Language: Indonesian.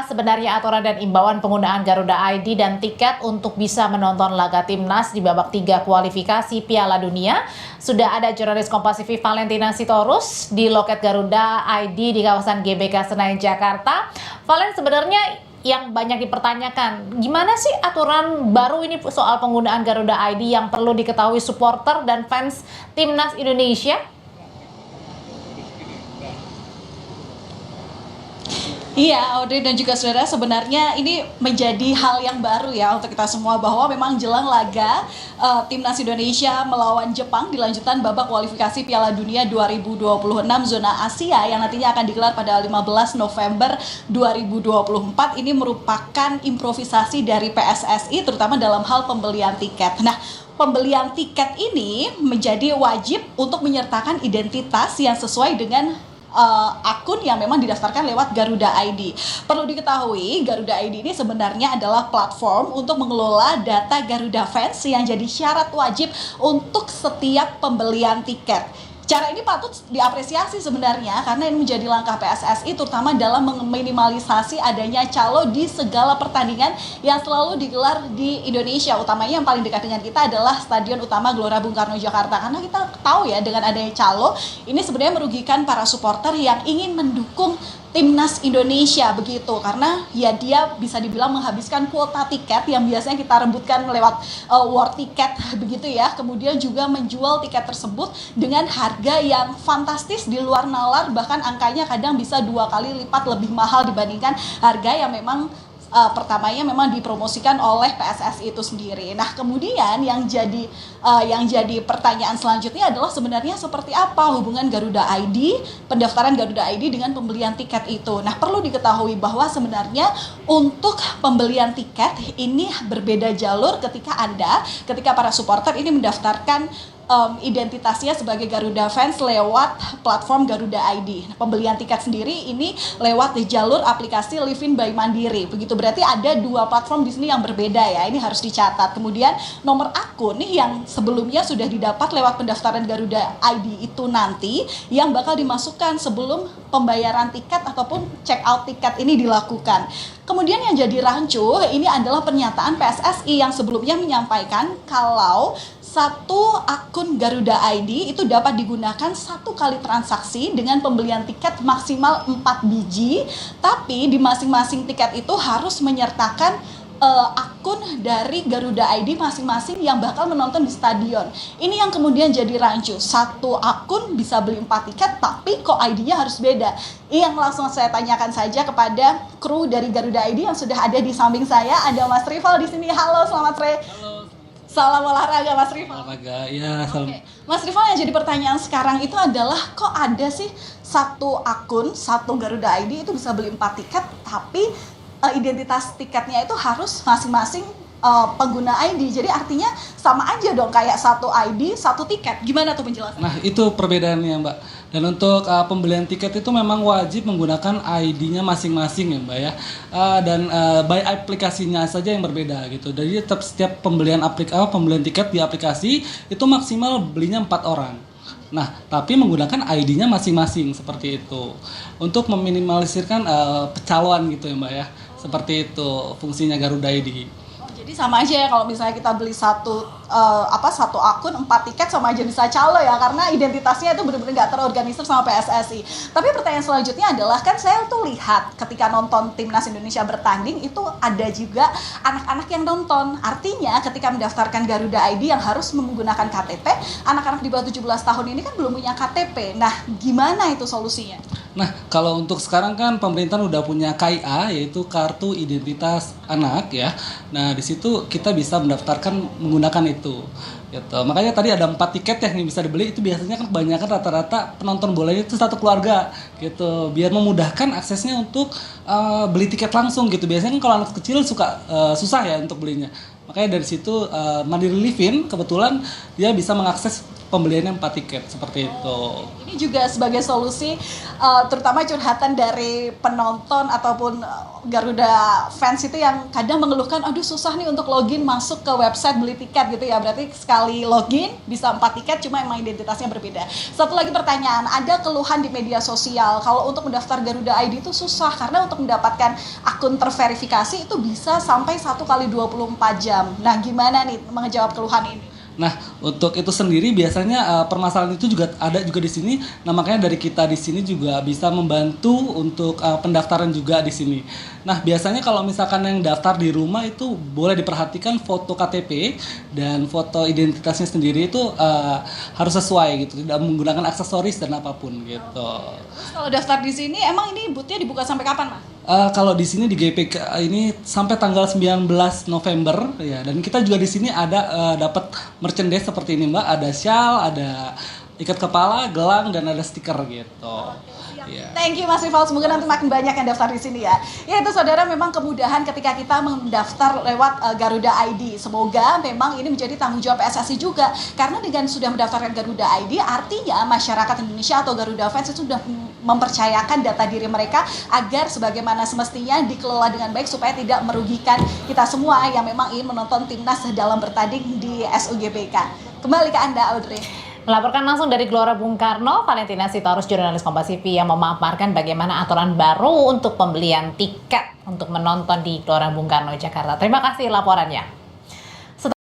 sebenarnya aturan dan imbauan penggunaan Garuda ID dan tiket untuk bisa menonton laga Timnas di babak 3 kualifikasi Piala Dunia? Sudah ada jurnalis Kompas TV Valentina Sitorus di loket Garuda ID di kawasan GBK Senayan, Jakarta. Valen, sebenarnya yang banyak dipertanyakan, gimana sih aturan baru ini soal penggunaan Garuda ID yang perlu diketahui supporter dan fans Timnas Indonesia? Iya, Audrey dan juga saudara, sebenarnya ini menjadi hal yang baru ya untuk kita semua, bahwa memang jelang laga Timnas Indonesia melawan Jepang di lanjutan babak kualifikasi Piala Dunia 2026 zona Asia yang nantinya akan digelar pada 15 November 2024. Ini merupakan improvisasi dari PSSI terutama dalam hal pembelian tiket. Nah, pembelian tiket ini menjadi wajib untuk menyertakan identitas yang sesuai dengan akun yang memang didaftarkan lewat Garuda ID. Perlu diketahui, Garuda ID ini sebenarnya adalah platform untuk mengelola data Garuda fans yang jadi syarat wajib untuk setiap pembelian tiket. Cara ini patut diapresiasi sebenarnya karena ini menjadi langkah PSSI terutama dalam meminimalisasi adanya calo di segala pertandingan yang selalu digelar di Indonesia. Utamanya yang paling dekat dengan kita adalah Stadion Utama Gelora Bung Karno Jakarta. Karena kita tahu ya, dengan adanya calo ini sebenarnya merugikan para supporter yang ingin mendukung Timnas Indonesia begitu, karena ya dia bisa dibilang menghabiskan kuota tiket yang biasanya kita rebutkan lewat war tiket begitu ya, kemudian juga menjual tiket tersebut dengan harga yang fantastis di luar nalar, bahkan angkanya kadang bisa 2 kali lipat lebih mahal dibandingkan harga yang memang pertamanya memang dipromosikan oleh PSSI itu sendiri. Nah, kemudian yang jadi pertanyaan selanjutnya adalah sebenarnya seperti apa hubungan Garuda ID, pendaftaran Garuda ID dengan pembelian tiket itu. Nah, perlu diketahui bahwa sebenarnya untuk pembelian tiket ini berbeda jalur ketika para supporter ini mendaftarkan identitasnya sebagai Garuda fans lewat platform Garuda ID. Nah, pembelian tiket sendiri ini lewat di jalur aplikasi Livin by Mandiri. Begitu, berarti ada 2 platform di sini yang berbeda ya. Ini harus dicatat. Kemudian nomor akun yang sebelumnya sudah didapat lewat pendaftaran Garuda ID itu nanti yang bakal dimasukkan sebelum pembayaran tiket ataupun check out tiket ini dilakukan. Kemudian yang jadi rancu ini adalah pernyataan PSSI yang sebelumnya menyampaikan kalau satu akun Garuda ID itu dapat digunakan 1 kali transaksi dengan pembelian tiket maksimal 4 biji, tapi di masing-masing tiket itu harus menyertakan akun dari Garuda ID masing-masing yang bakal menonton di stadion. Ini yang kemudian jadi rancu. Satu akun bisa beli 4 tiket, tapi kok ID-nya harus beda. Ini yang langsung saya tanyakan saja kepada kru dari Garuda ID yang sudah ada di samping saya. Ada Mas Rival di sini. Halo, selamat sore. Halo. Salam olahraga, Mas Rival. Olahraga, ya. Oke. Mas Rival, yang jadi pertanyaan sekarang itu adalah kok ada sih satu akun, satu Garuda ID itu bisa beli 4 tiket, tapi identitas tiketnya itu harus masing-masing pengguna ID. Jadi artinya sama aja dong, kayak satu ID, satu tiket. Gimana tuh penjelasannya? Nah, itu perbedaannya, Mbak. Dan untuk pembelian tiket itu memang wajib menggunakan ID-nya masing-masing ya, Mbak ya. Dan by aplikasinya saja yang berbeda gitu. Jadi tetap setiap pembelian tiket di aplikasi itu maksimal belinya 4 orang. Nah, tapi menggunakan ID-nya masing-masing seperti itu. Untuk meminimalisirkan pecaloan gitu ya, Mbak ya. Seperti itu fungsinya Garuda ID. Jadi sama aja ya kalau misalnya kita beli satu akun 4 tiket, sama aja bisa calo ya, karena identitasnya itu benar-benar nggak terorganisir sama PSSI. Tapi pertanyaan selanjutnya adalah, kan saya tuh lihat ketika nonton Timnas Indonesia bertanding itu ada juga anak-anak yang nonton. Artinya ketika mendaftarkan Garuda ID yang harus menggunakan KTP, anak-anak di bawah 17 tahun ini kan belum punya KTP. Nah, gimana itu solusinya? Nah, kalau untuk sekarang kan pemerintah udah punya KIA, yaitu Kartu Identitas Anak ya. Nah, di situ kita bisa mendaftarkan menggunakan itu. Gitu. Makanya tadi ada 4 tiket yang bisa dibeli, itu biasanya kan kebanyakan rata-rata penonton bolanya itu satu keluarga gitu. Biar memudahkan aksesnya untuk beli tiket langsung gitu. Biasanya kan kalau anak kecil suka susah ya untuk belinya. Makanya dari situ Mandiri Livin kebetulan dia bisa mengakses pembeliannya 4 tiket seperti itu. Ini juga sebagai solusi terutama curhatan dari penonton ataupun Garuda fans itu yang kadang mengeluhkan aduh susah nih untuk login masuk ke website beli tiket gitu ya. Berarti sekali login bisa 4 tiket cuma emang identitasnya berbeda. Satu lagi pertanyaan, ada keluhan di media sosial kalau untuk mendaftar Garuda ID itu susah karena untuk mendapatkan akun terverifikasi itu bisa sampai 1 kali 24 jam. Nah, gimana nih menjawab keluhan ini? Nah, untuk itu sendiri biasanya permasalahan itu juga ada juga di sini. Nah, makanya dari kita di sini juga bisa membantu untuk pendaftaran juga di sini. Nah, biasanya kalau misalkan yang daftar di rumah itu boleh diperhatikan foto KTP dan foto identitasnya sendiri itu harus sesuai gitu, tidak menggunakan aksesoris dan apapun gitu. Terus kalau daftar di sini emang ini booth-nya dibuka sampai kapan, Mas? Kalau di sini di GPK ini sampai tanggal 19 November ya, dan kita juga di sini ada dapat merchandise seperti ini Mbak, ada shawl, ada ikat kepala, gelang dan ada stiker gitu. Yeah. Thank you Mas Rival, semoga nanti makin banyak yang daftar di sini ya. Ya itu saudara, memang kemudahan ketika kita mendaftar lewat Garuda ID. Semoga memang ini menjadi tanggung jawab PSSI juga. Karena dengan sudah mendaftarkan Garuda ID, artinya masyarakat Indonesia atau Garuda fans itu sudah mempercayakan data diri mereka agar sebagaimana semestinya dikelola dengan baik supaya tidak merugikan kita semua yang memang ingin menonton timnas dalam bertanding di SUGBK. Kembali ke Anda, Audrey. Melaporkan langsung dari Gelora Bung Karno, Valentina Sitorus, jurnalis Kompas TV yang memaparkan bagaimana aturan baru untuk pembelian tiket untuk menonton di Gelora Bung Karno, Jakarta. Terima kasih laporannya.